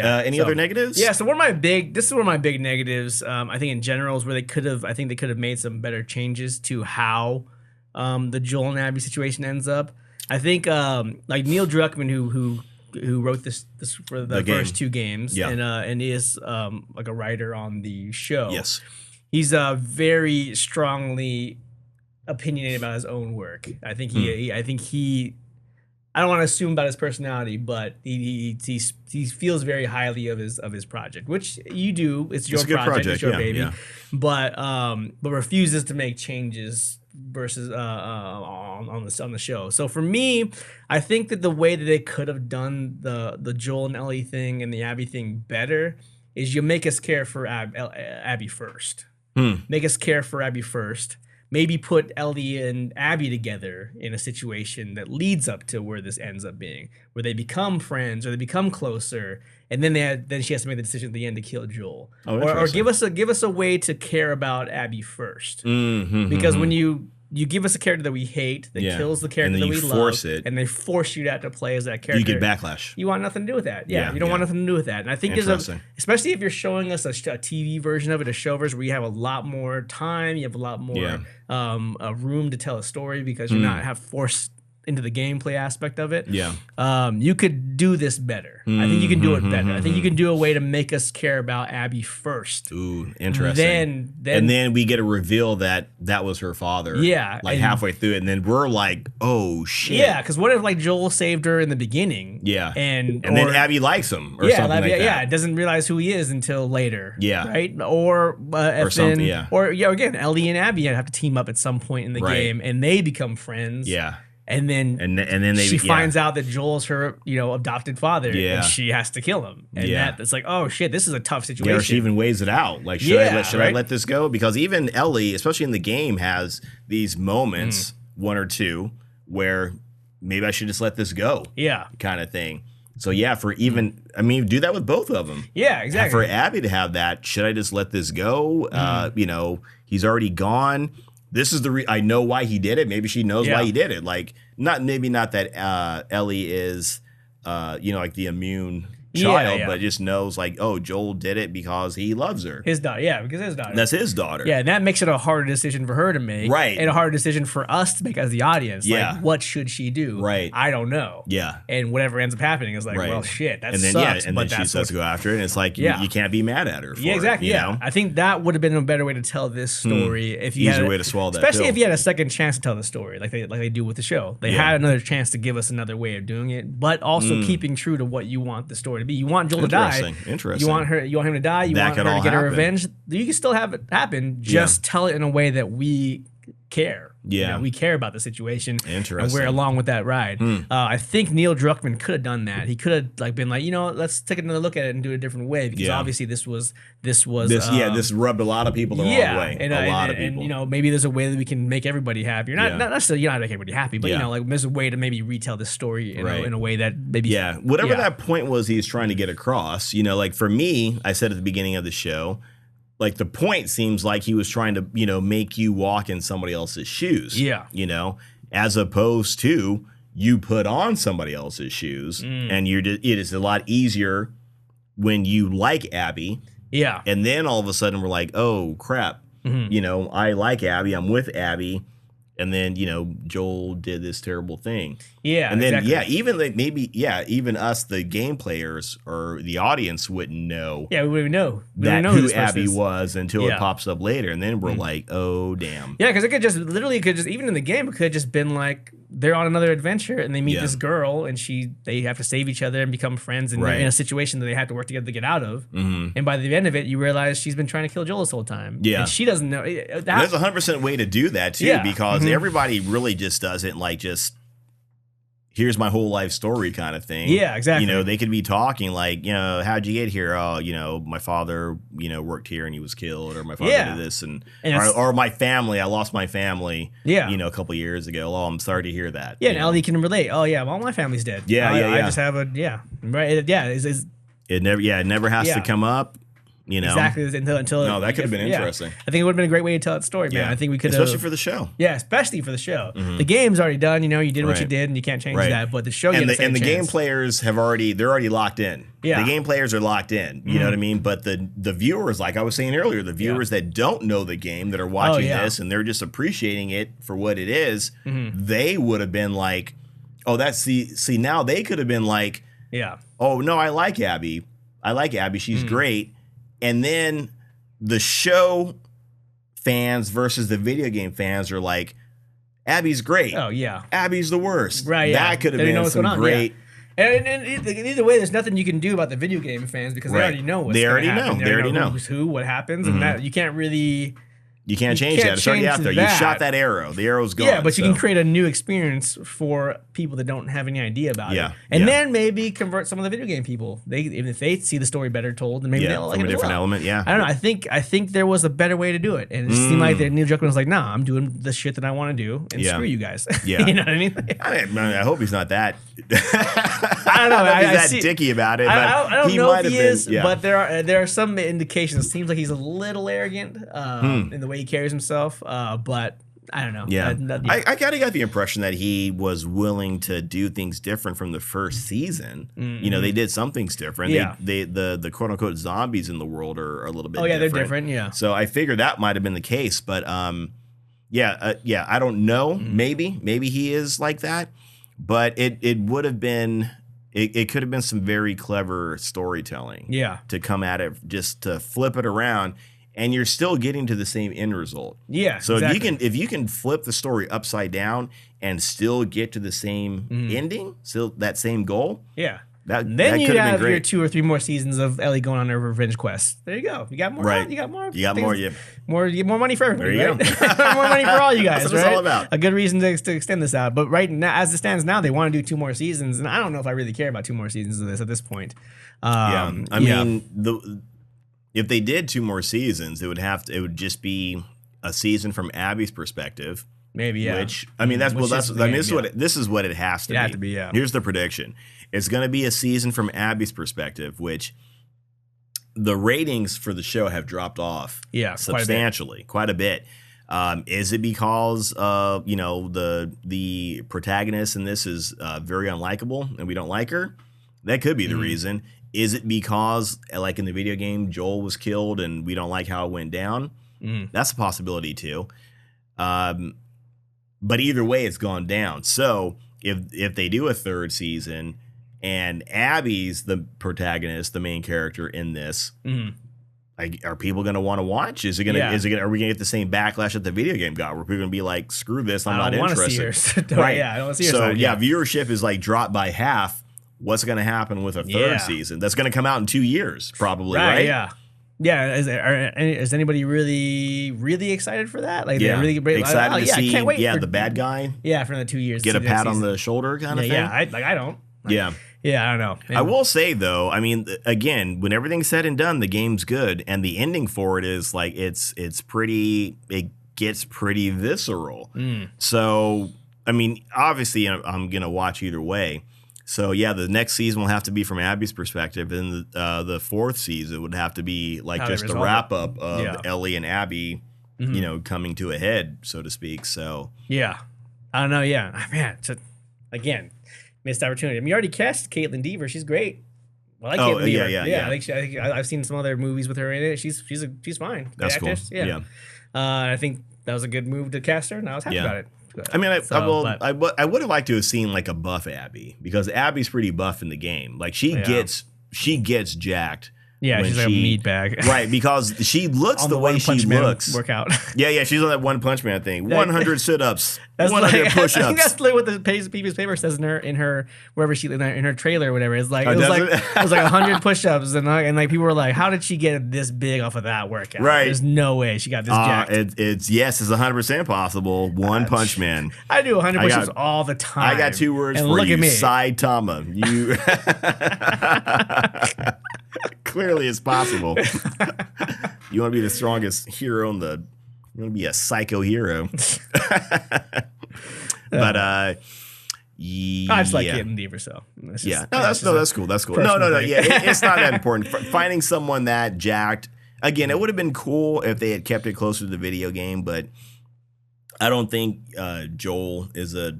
Any other negatives? Yeah, so this is one of my big negatives. I think in general is where they could have made some better changes to how the Joel and Abby situation ends up. I think like Neil Druckmann, who wrote this for the first two games, and is like a writer on the show. Yes, he's very strongly opinionated about his own work. I think he. I don't want to assume about his personality, but he feels very highly of his project, which you do. It's your project, it's your baby, but refuses to make changes versus on the show. So for me, I think that the way that they could have done the Joel and Ellie thing and the Abby thing better is you make us care for Abby first. Make us care for Abby first. Maybe put Ellie and Abby together in a situation that leads up to where this ends up being, where they become friends or they become closer, and then she has to make the decision at the end to kill Joel, or give us a way to care about Abby first, because when you give us a character that we hate, that kills the character that we love, and they force you to play as that character, you get backlash. You want nothing to do with that. You don't want nothing to do with that. And I think especially if you're showing us a TV version of it, a show version where you have a lot more time, you have a lot more room to tell a story because you're not have forced into the gameplay aspect of it. You could do this better. I think you can do it better. I think you can do a way to make us care about Abby first. Ooh, interesting. Then we get a reveal that was her father. Like halfway through it, and then we're like, oh shit. Yeah, because what if like Joel saved her in the beginning? And then Abby likes him or something like that. Yeah, doesn't realize who he is until later. Right? Or something. Or again, Ellie and Abby have to team up at some point in the game, and they become friends. And then she finds out that Joel's her, adopted father, and she has to kill him. And it's like, oh shit, this is a tough situation. Yeah, or she even weighs it out. Like, should I let this go? Because even Ellie, especially in the game, has these moments, one or two, where maybe I should just let this go. Kind of thing. So for do that with both of them. Exactly. For Abby to have that, should I just let this go? He's already gone. This is I know why he did it. Maybe she knows why he did it. Like, not that Ellie is, like the immune child, but just knows like, oh, Joel did it because he loves her. His daughter, because his daughter. That's his daughter. Yeah, and that makes it a harder decision for her to make. Right. And a harder decision for us to make as the audience. Yeah. Like, what should she do? Right. I don't know. Yeah. And whatever ends up happening is like, well, shit, that and then, sucks. And then she starts to go after it, and it's like, you can't be mad at her for exactly. it, you know? I think that would have been a better way to tell this story if you Easier had way to swallow that especially pill. if you had a second chance to tell the story, like they do with the show. They had another chance to give us another way of doing it, but also keeping true to what you want the story to be. You want Joel to die. Interesting. You want him to die. You want her to get her revenge. You can still have it happen. Just tell it in a way that we care. We care about the situation. Interesting. And we're along with that ride. I think Neil Druckmann could have done that. He could have been like, let's take another look at it and do it a different way, because obviously this rubbed a lot of people the wrong way. A lot of people. And maybe there's a way that we can make everybody happy. Not necessarily you don't have to make everybody happy, but like there's a way to maybe retell this story in a way that maybe whatever that point was he's trying to get across. Like for me, I said at the beginning of the show, like the point seems like he was trying to, make you walk in somebody else's shoes. As opposed to you put on somebody else's shoes, and it is a lot easier when you like Abby. And then all of a sudden we're like, oh crap, I like Abby, I'm with Abby. And then, Joel did this terrible thing. And then, even even us, the game players or the audience wouldn't know. We wouldn't know. Who Abby was until it pops up later. And then we're like, oh, damn. Yeah, because it could just, even in the game, it could have just been like, they're on another adventure and they meet this girl and they have to save each other and become friends and they're in a situation that they have to work together to get out of. And by the end of it, you realize she's been trying to kill Joel this whole time. And she doesn't know. There's a 100% way to do that too, because everybody really just doesn't like here's my whole life story kind of thing. Exactly. They could be talking like, how'd you get here? Oh, my father, worked here and he was killed, or my father did this, or my family, I lost my family, a couple years ago. Oh, I'm sorry to hear that. And Ellie can relate. Oh yeah, well, my family's dead. I just have a right. It never has to come up. You know, exactly until no, that could have been interesting. I think it would have been a great way to tell that story, man. I think we could, especially for the show. Yeah, especially for the show. The game's already done. You know, you did what you did, and you can't change that. But the show, and the game players they're already locked in. Yeah, the game players are locked in. You know what I mean? But the viewers, like I was saying earlier, the viewers that don't know the game that are watching this and they're just appreciating it for what it is, they would have been like, oh, see now they could have been like, oh no, I like Abby. She's great. And then the show fans versus the video game fans are like, Abby's great. Oh, yeah. Abby's the worst. Right, yeah. That could have been some great... And either way, there's nothing you can do about the video game fans because they already know what's going to happen. They already know who's who, what happens, and that you can't really... You can't change that. It's already out there. You shot that arrow. The arrow's gone. Yeah, but you can create a new experience for people that don't have any idea about it. And then maybe convert some of the video game people. Even if they see the story better told, then maybe they'll like it from a different element. Yeah, I don't know. I think there was a better way to do it, and it seemed like Neil Druckmann was like, "Nah, I'm doing the shit that I want to do, and screw you guys." Yeah, you know what I mean? I hope he's not that. I don't know. He's that dicky about it. I don't know if he is, but there are some indications. It seems like he's a little arrogant in the way he carries himself, but I don't know. Yeah, I kind of got the impression that he was willing to do things different from the first season. You know, they did some things different. The quote unquote zombies in the world are a little bit. Different. They're different. Yeah. So I figured that might have been the case, but I don't know. Maybe he is like that, but it would have been. It could have been some very clever storytelling. Yeah. To come at it, just to flip it around. And you're still getting to the same end result. Yeah. So if you can flip the story upside down and still get to the same ending, still that same goal. Yeah. Then you have your 2 or 3 more seasons of Ellie going on her revenge quest. There you go. You got more. Right. You got more. You got more. Yeah. You get more money for everybody. There you go. More money for all you guys. That's what it's all about. A good reason to extend this out. But right now, as it stands now, they want to do 2 more seasons, and I don't know if I really care about 2 more seasons of this at this point. I mean if they did 2 more seasons, it would just be a season from Abby's perspective. Maybe, yeah. This is what it has to be. It has to be, yeah. Here's the prediction. It's going to be a season from Abby's perspective, which the ratings for the show have dropped off substantially, quite a bit. Is it because the protagonist in this is very unlikable and we don't like her? That could be the reason. Is it because, like in the video game, Joel was killed and we don't like how it went down? That's a possibility too. But either way, it's gone down. So if they do a 3rd season and Abby's the protagonist, the main character in this, like, are people going to want to watch? Are we going to get the same backlash that the video game got, where people are going to be like, "Screw this, I'm not interested." Right? Yeah, I don't want to see her. So viewership is like dropped by half. What's going to happen with a 3rd season? That's going to come out in 2 years, probably, right? Yeah. Yeah, is anybody really excited for that? Like, they're really excited to see. I can't wait the bad guy. Yeah, for the 2 years. Get a pat on the shoulder, kind of thing. Yeah, I don't. I don't know. I will say though, I mean, again, when everything's said and done, the game's good, and the ending for it is like it gets pretty visceral. So, I mean, obviously, I'm gonna watch either way. So yeah, the next season will have to be from Abby's perspective, and the 4th season would have to be like just the wrap up of Ellie and Abby, coming to a head, so to speak. So yeah, I don't know. Yeah, man, again, missed opportunity. I mean, you already cast Caitlin Dever; she's great. I like Caitlin Dever. Yeah. I think I've seen some other movies with her in it. She's fine. That's cool. Yeah. I think that was a good move to cast her, and I was happy about it. I mean, I would have liked to have seen like a buff Abby, because Abby's pretty buff in the game. Like she gets jacked. Yeah, she's like a meat bag. Right, because she looks the way she looks. Workout. Yeah, she's on that One Punch Man thing. 100 sit-ups, 100 push-ups. I think that's like what the piece of paper says in her wherever she in her trailer or whatever. It's like it was like 100 push-ups, and like people were like, how did she get this big off of that workout? Right. There's no way she got this jacked. It's 100% possible. One Punch Man. I do 100 push-ups all the time. I got 2 words for you. Saitama. You clearly it's possible. You want to be the strongest hero you want to be a psycho hero. But I just like Caitlin Dever, so that's cool. No, yeah, it's not that important. Finding someone that jacked Again, it would have been cool if they had kept it closer to the video game, but I don't think Joel is a,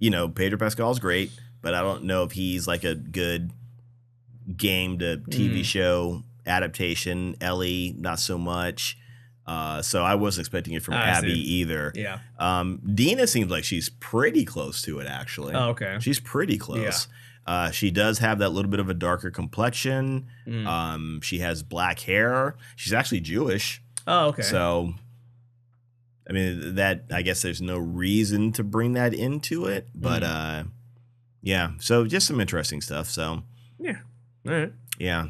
Pedro Pascal's great, but I don't know if he's like a good game to TV show adaptation. Ellie, not so much. So I wasn't expecting it from Abby either. Yeah. Dina seems like she's pretty close to it, actually. Oh, okay. She's pretty close. Yeah. She does have that little bit of a darker complexion. She has black hair. She's actually Jewish. Oh, okay. So, I mean, I guess there's no reason to bring that into it. But, yeah. So just some interesting stuff. So, yeah. All right. Yeah.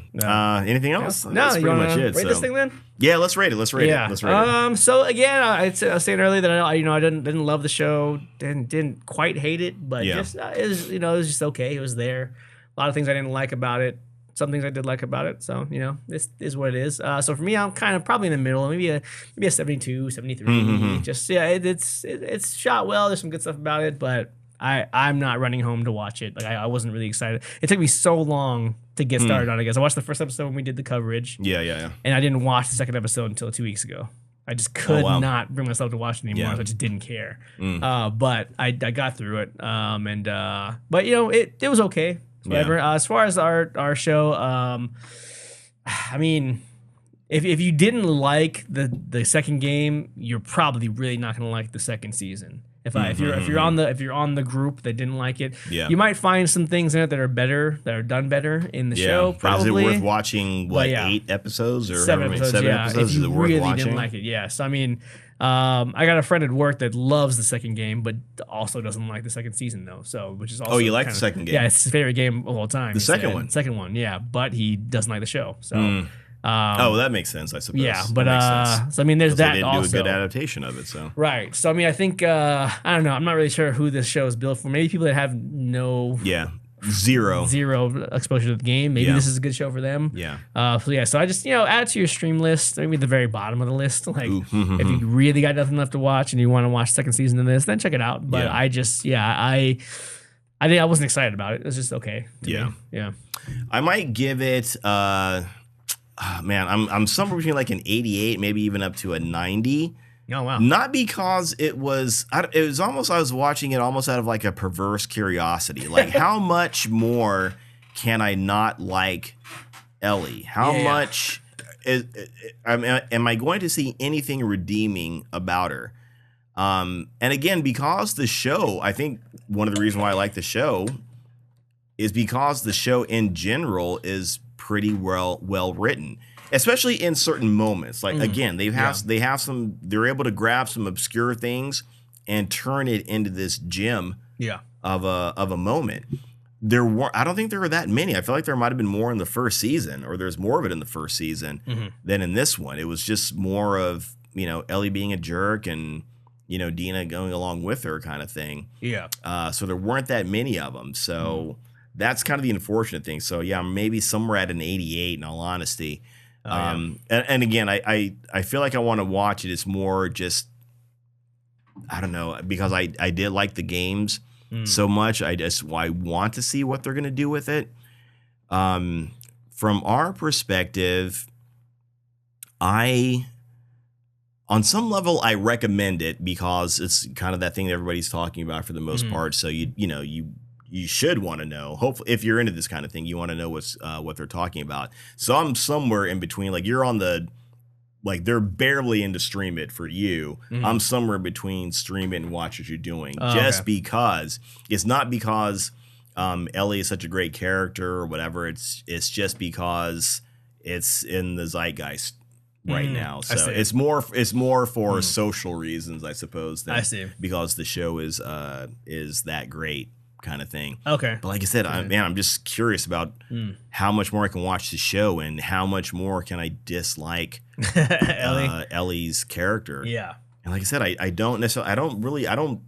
Anything else? No, that's pretty much it. Rate this thing then? Yeah, let's rate it. Let's rate it. So again, I was saying earlier that I didn't love the show, didn't quite hate it, but just it was just okay. It was there. A lot of things I didn't like about it. Some things I did like about it. So this is what it is. So for me, I'm kind of probably in the middle, maybe a 72, 73. Mm-hmm. Just it's shot well. There's some good stuff about it, but I'm not running home to watch it. Like I wasn't really excited. It took me so long to get started on it. I guess I watched the first episode when we did the coverage. Yeah. And I didn't watch the second episode until 2 weeks ago. I just could not bring myself to watch it anymore. So I just didn't care. But I got through it. But it was okay. Whatever. As far as our show, I mean, if you didn't like the second game, you're probably really not going to like the second season. If you're on the group that didn't like it, you might find some things in it that are done better in the show. Probably. Is it worth watching? 8 episodes or 7 episodes? Episodes? If you is it worth really watching? didn't like it, yes. I mean, I got a friend at work that loves the second game, but also doesn't like the second season though. So, which is also you like the second game? Yeah, it's his favorite game of all time. The second one, yeah. But he doesn't like the show. So. That makes sense, I suppose. Yeah, but so I mean, there's that. They didn't also do a good adaptation of it, so right. So I mean, I think I don't know. I'm not really sure who this show is built for. Maybe people that have zero exposure to the game. Maybe this is a good show for them. Yeah. So I just add it to your stream list. Maybe at the very bottom of the list. Like if you really got nothing left to watch and you want to watch the second season of this, then check it out. But I just I wasn't excited about it. It was just okay. To me. Yeah. I might give it. I'm somewhere between like an 88, maybe even up to a 90. Oh wow! Not because it was almost I was watching it almost out of like a perverse curiosity. Like how much more can I not like Ellie? How much am I going to see anything redeeming about her? And again, because the show, I think one of the reasons why I like the show is because the show in general is pretty well written, especially in certain moments. Like again, they're able to grab some obscure things and turn it into this gem of a moment. I don't think there were that many. I feel like there might have been more in the first season, or there's more of it in the first season than in this one. It was just more of Ellie being a jerk and Dina going along with her kind of thing. Yeah. So there weren't that many of them. So. That's kind of the unfortunate thing. So yeah, maybe somewhere at an 88 in all honesty. And again, I feel like I want to watch it. It's more just, I don't know, because I did like the games so much. I want to see what they're going to do with it. From our perspective, on some level, I recommend it because it's kind of that thing that everybody's talking about for the most part. So you should want to know. Hopefully, if you're into this kind of thing, you want to know what they're talking about. So I'm somewhere in between. Like you're on they're barely into stream it for you. I'm somewhere between stream it and watch what you're doing. Because it's not because Ellie is such a great character or whatever. It's just because it's in the zeitgeist right now. So it's more for social reasons, I suppose, than because the show is that great. Kind of thing. Okay. But like I said, I'm just curious about how much more I can watch the show and how much more can I dislike Ellie's character. Yeah. And like I said, I don't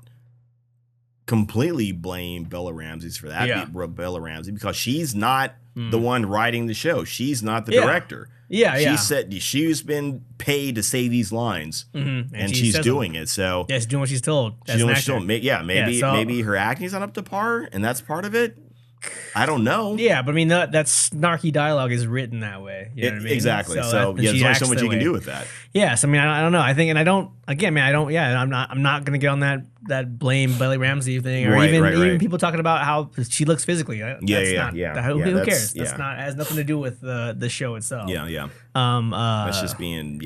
completely blame Bella Ramsey for that. Yeah. Bella Ramsey, because she's not the one writing the show. She's not the director. Yeah, she said she's been paid to say these lines, and she's doing it. So she's doing what she's told. She's doing what she's told. Maybe her acting's not up to par, and that's part of it. I don't know. Yeah, but I mean that snarky dialogue is written that way. You know what I mean? Exactly. So yeah, there's only so much you can do with that. Yes, I mean I don't know. I think, and I don't. Again, man, I don't. Yeah, I'm not gonna get on that blame Belly Ramsey thing, or even people talking about how she looks physically. Who cares? That's not has nothing to do with the show itself. Yeah. That's just being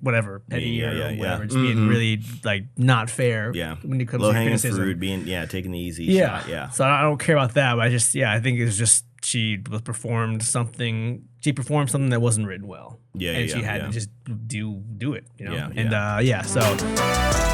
whatever petty or whatever. Just being really like not fair. Yeah. When it comes low to hanging criticism. fruit, taking the easy shot. Yeah. So I don't care about that. But I think it's just she performed something that wasn't written well. And she had to just do it. You know. So.